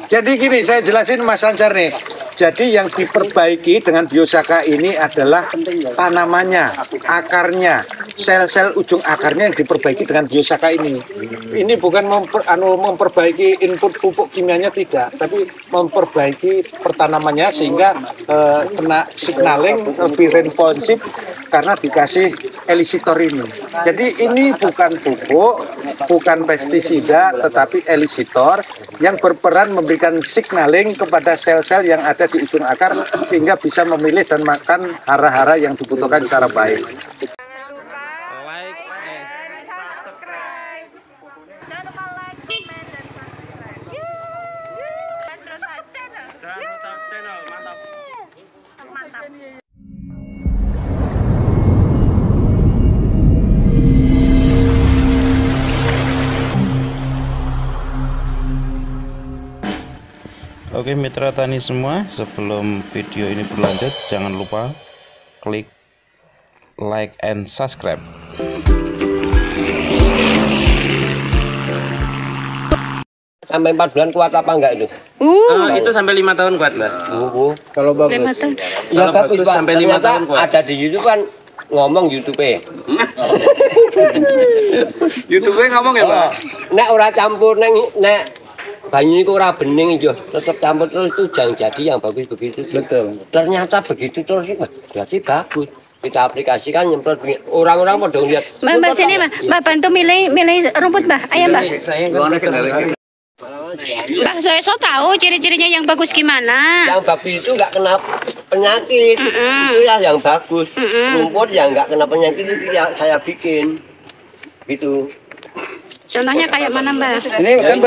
Jadi gini, saya jelasin Mas Anjar nih. Jadi yang diperbaiki dengan biosaka ini adalah tanamannya, akarnya, sel-sel ujung akarnya yang diperbaiki dengan biosaka ini. Ini bukan memperbaiki input pupuk kimianya tidak, tapi memperbaiki pertanamannya sehingga kena signaling lebih responsif karena dikasih elisitor ini. Jadi ini bukan pupuk, bukan pestisida, tetapi elisitor yang berperan memberikan signaling kepada sel-sel yang ada di ujung akar sehingga bisa memilih dan makan hara-hara yang dibutuhkan secara baik. Oke mitra tani semua, sebelum video ini berlanjut jangan lupa klik like and subscribe. Sampai 4 bulan kuat apa enggak itu? Itu sampai 5 tahun kuat, Mbak. Kalau bagus. Ya bagus Pak. Sampai 5 tahun kuat. Ada di YouTube kan ngomong YouTube-e. YouTube-e ngomong ya, Pak? Nek ora campur nek banyu niku ora bening ijo, tetap campur terus itu jangan jadi yang bagus begitu. Betul. Ternyata begitu terus berarti bagus. Kita aplikasikan nyemprot orang-orang mau dong lihat. Mbak sini Mbak bantu milih rumput Mbak. Ayo Mbak. Mbak saya tahu ciri-cirinya yang bagus gimana. Yang bagus itu nggak kena penyakit. Itulah yang bagus. Rumput yang nggak kena penyakit itu yang saya bikin. Gitu. Contohnya kayak mana Mbak? Ini kan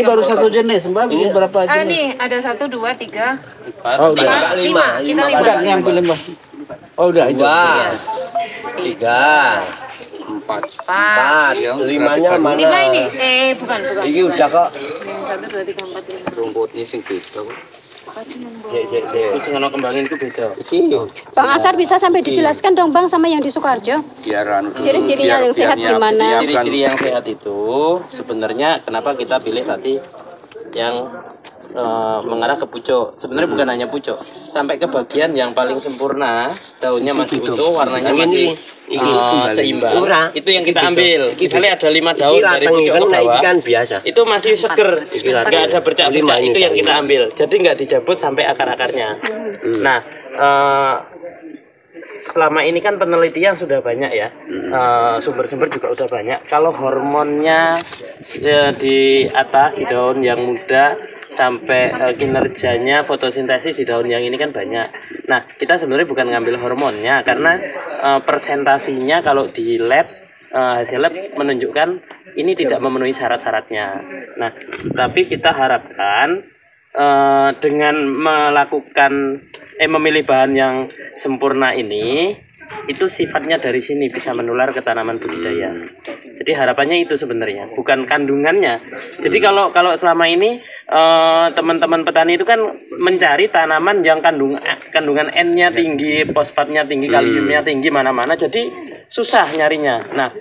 baru satu jenis, Mbak. Bikin berapa jenis? Nih ada 1, 2, 3. Oh, udah. 5. Kita 5. Ada yang pilih, Mbak. Oh, udah itu. 2, 3, 4, 5-nya mana? 5 ini? Bukan. Ini udah kok. 1, 2, 3, 4, 5. Rumputnya sing beda kok. Itu ngono kembangin itu beda. Bang Asar bisa sampai dijelaskan dong Bang sama yang di Sukoharjo. Ciri-cirinya yang sehat gimana? Ciri-ciri yang sehat itu sebenarnya kenapa kita pilih tadi yang mengarah ke pucuk. Sebenarnya bukan hanya pucuk, sampai ke bagian yang paling sempurna, daunnya masih utuh, warnanya masih seimbang. Itu yang kita ambil. Misalnya ada 5 daun dari pucuk ke bawah, itu masih seger, nggak ada bercak-bercak. Itu yang kita ambil. Jadi nggak dicabut sampai akar-akarnya. Nah, selama ini kan penelitian sudah banyak ya, sumber-sumber juga udah banyak. Kalau hormonnya di atas di daun yang muda sampai kinerjanya fotosintesis di daun yang ini kan banyak. Nah kita sebenarnya bukan ngambil hormonnya karena persentasinya kalau di lab hasil lab menunjukkan ini tidak memenuhi syarat-syaratnya. Nah tapi kita harapkan dengan melakukan memilih bahan yang sempurna ini, itu sifatnya dari sini bisa menular ke tanaman budidaya. Jadi harapannya itu sebenarnya, bukan kandungannya. Jadi kalau selama ini teman-teman petani itu kan mencari tanaman yang kandungan N-nya tinggi, fosfatnya tinggi, kaliumnya tinggi mana-mana, jadi susah nyarinya. Nah,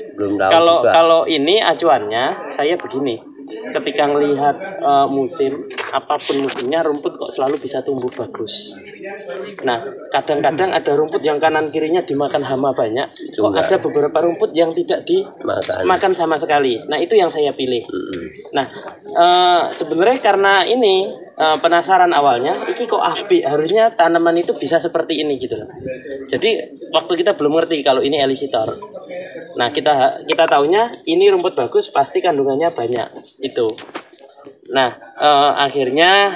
kalau ini acuannya saya begini. Ketika melihat musim, apapun musimnya, rumput kok selalu bisa tumbuh bagus. Nah, kadang-kadang ada rumput yang kanan kirinya dimakan hama banyak, kok ada beberapa rumput yang tidak dimakan sama sekali. Nah, itu yang saya pilih. Nah, sebenarnya karena ini penasaran awalnya, ini kok apik, harusnya tanaman itu bisa seperti ini gitu loh. Jadi waktu kita belum ngerti kalau ini elisitor. Nah, kita taunya ini rumput bagus pasti kandungannya banyak itu. Nah, akhirnya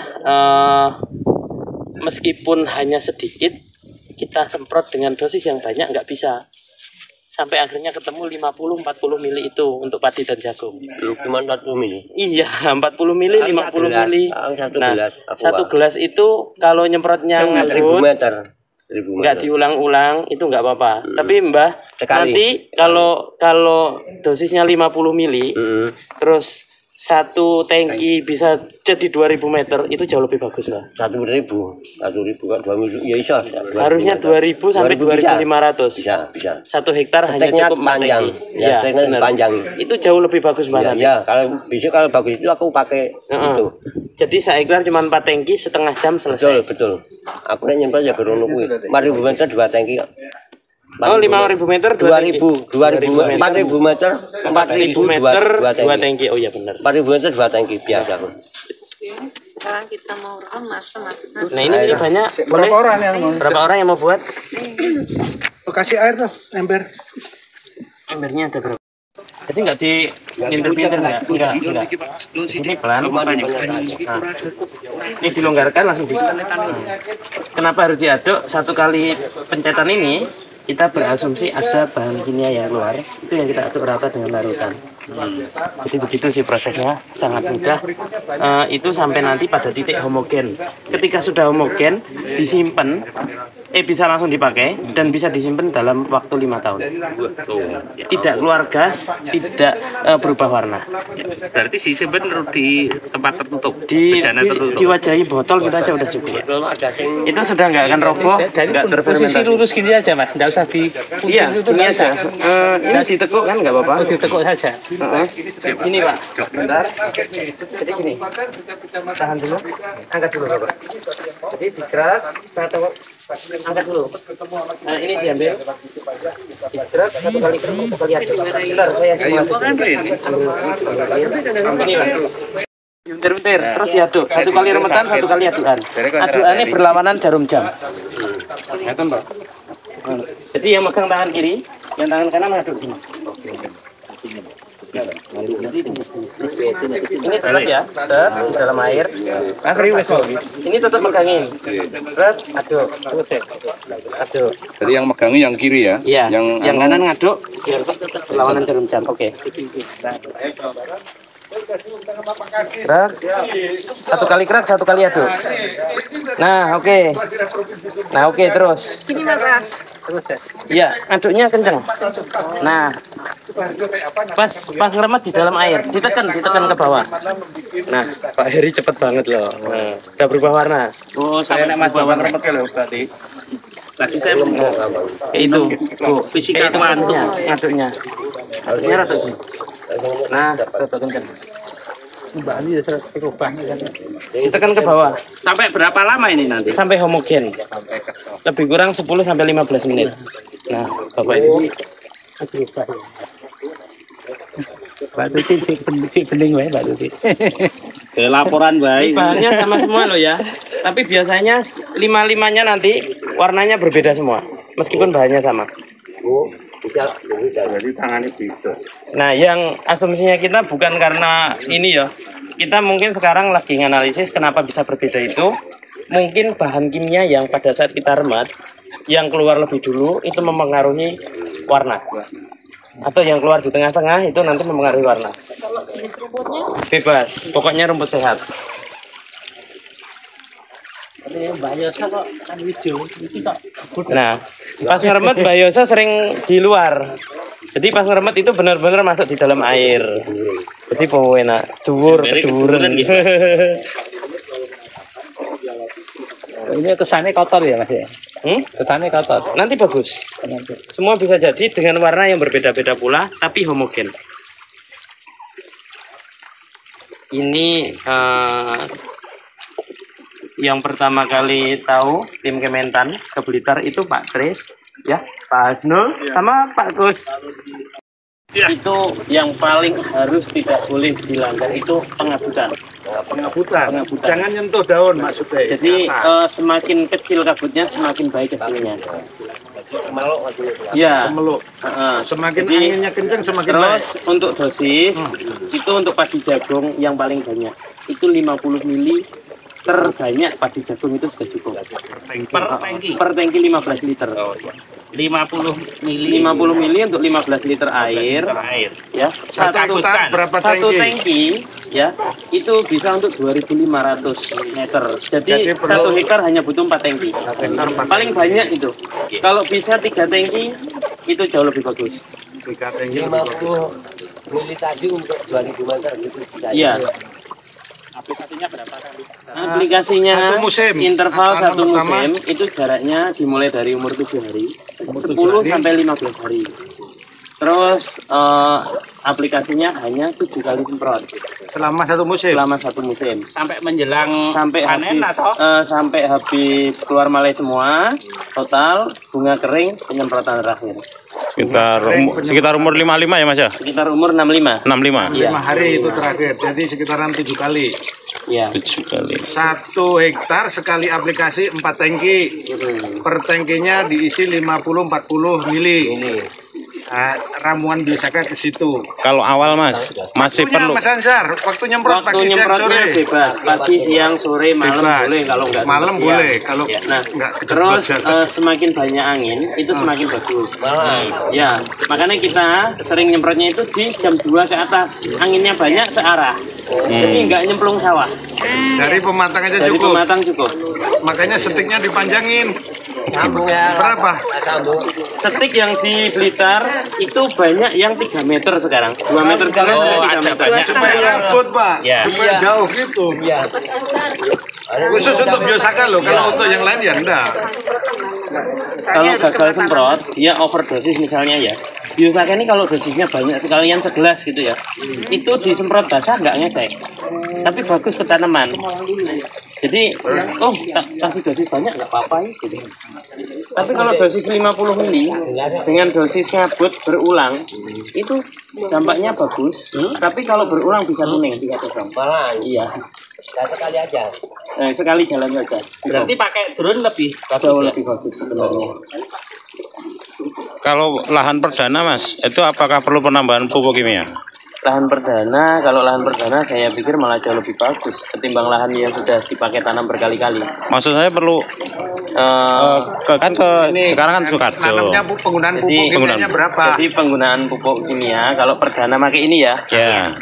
meskipun hanya sedikit kita semprot dengan dosis yang banyak nggak bisa. Sampai akhirnya ketemu 50-40 mili itu untuk padi dan jagung. Cuma 40 mili? Iya, 40 mili, 50 mili. Nah, satu gelas itu kalau nyemprotnya nganggut, nggak diulang-ulang itu nggak apa-apa. Tapi Mbah, nanti kalau dosisnya 50 mili, terus satu tangki bisa jadi 2000 meter itu jauh lebih bagus Pak. 1.000 kan 2.000 ya bisa. Harusnya 2000 sampai 2500. Bisa. 1 hektar hanya Tekniknya cukup 4 panjang. tangki. Ya, tekniknya benar. panjang. Itu jauh lebih bagus Pak. Ya, nanti. ya, kalau bagus itu aku pakai itu. Jadi 1 hektar cuma 4 tangki setengah jam selesai. Betul. Aku nek nyemprot ya berono kuwi. 4.000 meter 2 tangki kok. Oh 5.000 meter 2.000 meter 4.000 meter 2 2 tangki. Oh iya benar. 4.000 meter 2 tangki biasa kok. Sekarang kita mau rekam mas. Nah ini banyak. Berapa orang yang mau buat? Kasih air tuh, ember. Embernya ada berapa? Jadi nggak di pinter-pinter enggak. Ini pelan. Nah, ini dilonggarkan langsung diaduk. Kenapa harus diaduk? 1 kali pencetan ini kita berasumsi ada bahan kimia yang keluar, itu yang kita aduk rata dengan larutan. Jadi begitu sih prosesnya, sangat mudah. Itu sampai nanti pada titik homogen. Ketika sudah homogen, disimpan, bisa langsung dipakai dan bisa disimpan dalam waktu 5 tahun. Tidak keluar gas, tidak berubah warna. Berarti disimpan di tempat tertutup, Bejana tertutup. Diwajahi botol kita aja udah cukup. Itu sudah nggak akan roboh, nggak terfermentasi. Posisi lurus gini aja mas, nggak usah di Iya, gini aja. Ini ditekuk kan nggak apa-apa. ditekuk saja. Ini Pak, bentar. Jadi gini, tahan dulu, angkat dulu Bapak. Jadi digerak, saya tekuk, angkat dulu. Nah ini diambil, digerak, 1 kali gerak, 1 kali aduk. Bentar, saya ini Pak. Bentar, terus diaduk. 1 kali remetan, 1 kali adukan. Adukannya berlawanan jarum jam. Kelihatan Pak. Jadi yang megang tangan kiri, yang tangan kanan mengaduk gini. Ini tetap ya, tetap di dalam air. Ini tetap megangin. Berat, aduk. Aduk. Jadi yang megangi yang kiri ya? Iya. Yang kanan ngaduk, biar lawanan jarum jam. Oke. Gerak. 1 kali gerak, 1 kali aduk. Nah, oke. Nah, oke terus. Gini mas. Iya, aduknya kenceng. Nah, pas ngeremet di dalam air, ditekan ke bawah. Nah, Pak Heri cepet banget loh. Nah, udah berubah warna. Oh, saya nak mas bawa ngeremet loh berarti. Tadi saya itu, Bu, fisika aduknya, aduknya rata gini. Nah, rata kenceng. Ditekan ke bawah. Sampai berapa lama ini nanti? Sampai homogen. Lebih kurang 10 sampai 15 menit. Nah, Bapak ini Mbak Tuti cik bening wae Mbak Tuti. Laporan baik. bahannya sama semua loh ya. Tapi biasanya 5-5-nya nanti warnanya berbeda semua. Meskipun bahannya sama. Jadi tangannya bisa. Nah, yang asumsinya kita bukan karena ini ya. Kita mungkin sekarang lagi nganalisis kenapa bisa berbeda itu. Mungkin bahan kimia yang pada saat kita remet, yang keluar lebih dulu itu mempengaruhi warna. Atau yang keluar di tengah-tengah itu nanti mempengaruhi warna. Kalau jenis rumputnya Bebas, pokoknya rumput sehat. Mbak Yosa kok kan hijau, itu kok Nah, pas ngeremet Mbak Yosa sering di luar. Jadi pas ngeremet itu benar-benar masuk di dalam air. Jadi bawa enak, keduren. ini kesannya kotor ya mas ya? Kesannya kotor. Nanti bagus. Semua bisa jadi dengan warna yang berbeda-beda pula, tapi homogen. Ini yang pertama kali tahu tim Kementan ke Blitar itu Pak Tris, ya, Pak Hasnul, sama Pak Gus. Itu yang paling harus tidak boleh dilanggar itu pengabutan. Pengabutan. Jangan nyentuh daun maksudnya. Jadi semakin kecil kabutnya semakin baik hasilnya. Ya. Meluk. Semakin Jadi, anginnya kencang semakin baik. Terus untuk dosis itu untuk padi jagung yang paling banyak itu 50 mili terbanyak padi jagung itu sudah cukup. Per tangki 15 liter. 50 mili. 50 mili untuk 15 liter air. Ya. Satu tangki ya itu bisa untuk 2.500 meter. Jadi 1 hektar hanya butuh 4 tangki. Paling banyak itu. Kalau bisa 3 tangki itu jauh lebih bagus. 3 tangki. mili tadi untuk 2000 meter gitu. Iya. Aplikasinya berapa kali? Aplikasinya Satu musim. interval Tanaman satu pertama. musim itu jaraknya dimulai dari umur 7 hari, 10 sampai 15 hari. Terus aplikasinya hanya 7 kali semprot Selama satu musim. selama satu musim. Sampai menjelang Sampai panen habis atau sampai habis keluar malai semua, total bunga kering penyemprotan terakhir. Sekitar umur 55 ya Mas ya? Sekitar umur 65. 65. Iya. 5 hari itu terakhir. Jadi sekitaran 7 kali. Iya. 7 kali. 1 hektar sekali aplikasi 4 tangki. Per tangkinya diisi 50-40 mili. Nah, ramuan biosaka ke situ. Kalau awal Mas, masih Waktunya, perlu Mas Ansar, waktu nyemprot Waktu pagi siang nyemprotnya sore. bebas, pagi, siang, sore, malam Bebas. boleh kalau nggak Malam siang. boleh, kalau Ya, nah, nggak kejeblok terus jatuh. semakin banyak angin itu semakin bagus. Ya, makanya kita sering nyemprotnya itu di jam 2 ke atas. Anginnya banyak searah. Jadi nggak nyemplung sawah. Dari pematang aja Dari cukup. pematang cukup. Makanya stiknya dipanjangin. Sambungnya Berapa? sambung. Stik yang di Blitar itu banyak yang 3 meter sekarang. 2 meter sekarang Oh, 3 ada meter. banyak. Supaya ngangkut, Pak. Ya. Supaya jauh gitu. Iya. Khusus untuk biosaka loh. Kalau untuk yang lain ya enggak. Kalau gagal semprot, dia overdosis misalnya ya. Biosaka ini kalau dosisnya banyak sekalian segelas gitu ya, itu disemprot basah nggak ngefek, tapi bagus ke tanaman. Jadi, kasih dosis banyak nggak apa-apa gitu. Tapi kalau dosis 50 mili dengan dosis ngabut berulang, itu dampaknya bagus. Tapi kalau berulang bisa kuning, bisa kosong. Malah Iya, sekali aja. sekali jalan saja. berarti pakai drone lebih Jauh bagus ya? lebih bagus sebenarnya. kalau lahan perdana Mas, itu apakah perlu penambahan pupuk kimia? Lahan perdana, kalau lahan perdana saya pikir malah jauh lebih bagus ketimbang lahan yang sudah dipakai tanam berkali-kali. Maksud saya perlu sekarang kan Sukoharjo. Nanamnya penggunaan Jadi, pupuk kimianya berapa? Jadi penggunaan pupuk kimia kalau perdana pakai ini ya, Ya.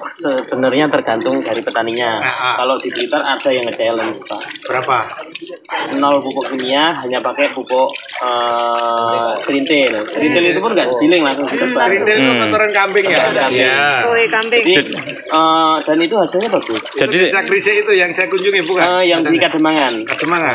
sebenarnya tergantung dari petaninya. Kalau di Blitar ada yang nge-challenge Pak. Berapa? 0 pupuk kimia, hanya pakai pupuk serintil. Serintil itu pun nggak digiling, langsung ditebang. Serintil itu kotoran kambing ya? Iya. Kue kambing. Jadi, dan itu hasilnya bagus. Jadi desa Krisik itu yang saya kunjungi bukan? Yang di Kademangan. Kademangan.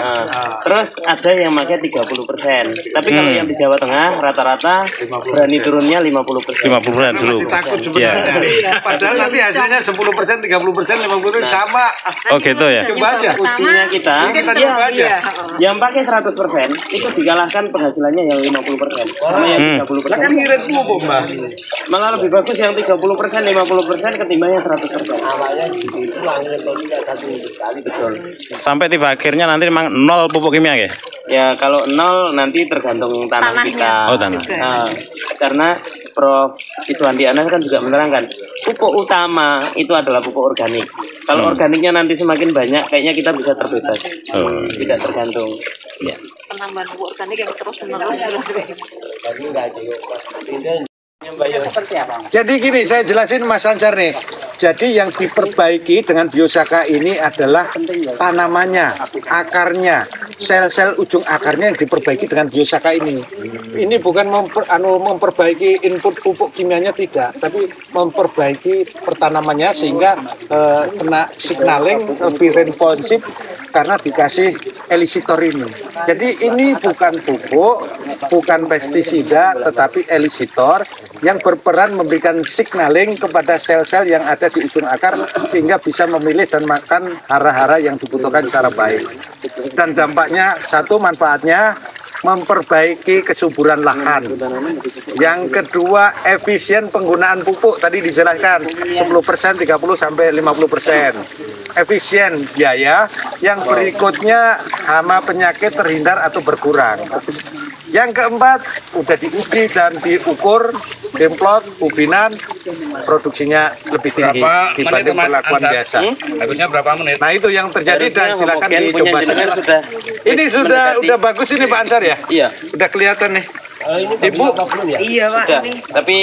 Terus ada yang pakai 30%. Tapi kalau yang di Jawa Tengah rata-rata berani turunnya 50%. 50% dulu. Masih takut sebenarnya. Padahal nanti hasilnya 10%, 30%, 50% sama. Oh gitu ya. Coba aja. Ujinya kita, Kita coba aja. yang pakai 100% itu dikalahkan penghasilannya yang 50% sama yang 30%. Lah kan ngirit pupuk, Mbak. Malah lebih bagus yang 30%, 50% ketimbang yang 100%. Awalnya gitu itu langsung tidak satu kali betul. Sampai tiba akhirnya nanti memang 0 pupuk kimia ya? Ya kalau 0 nanti tergantung tanah kita. Oh, tanah. Nah, karena Prof. Iswandi Anas kan juga menerangkan pupuk utama itu adalah pupuk organik. Kalau organiknya nanti semakin banyak, kayaknya kita bisa terbebas, tidak tergantung. Ya. Penambahan pupuk organik yang terus menerus. Jadi enggak juga. Seperti apa? Jadi gini, saya jelasin Mas Ansar nih. Jadi yang diperbaiki dengan biosaka ini adalah tanamannya, akarnya, sel-sel ujung akarnya yang diperbaiki dengan biosaka ini. Ini bukan memperbaiki input pupuk kimianya tidak, tapi memperbaiki pertanamannya sehingga kena signaling lebih responsif karena dikasih elisitor ini. Jadi ini bukan pupuk, bukan pestisida, tetapi elisitor yang berperan memberikan signaling kepada sel-sel yang ada di ujung akar sehingga bisa memilih dan makan hara-hara yang dibutuhkan secara baik. Dan dampaknya, satu manfaatnya memperbaiki kesuburan lahan. Yang kedua, efisien penggunaan pupuk tadi dijelaskan 10%, 30 sampai 50%. Efisien biaya. Yang berikutnya, hama penyakit terhindar atau berkurang. Yang keempat, udah diuji dan diukur, demplot, ubinan, produksinya lebih tinggi dibanding perlakuan biasa. Habisnya berapa menit? Nah itu yang terjadi dan silakan Homogen dicoba punya jenengan saja. Ini sudah bagus ini Pak Ansar ya? Iya. Udah kelihatan nih. Ini Ibu, belum ya? Iya Pak. Sudah. Ini. Tapi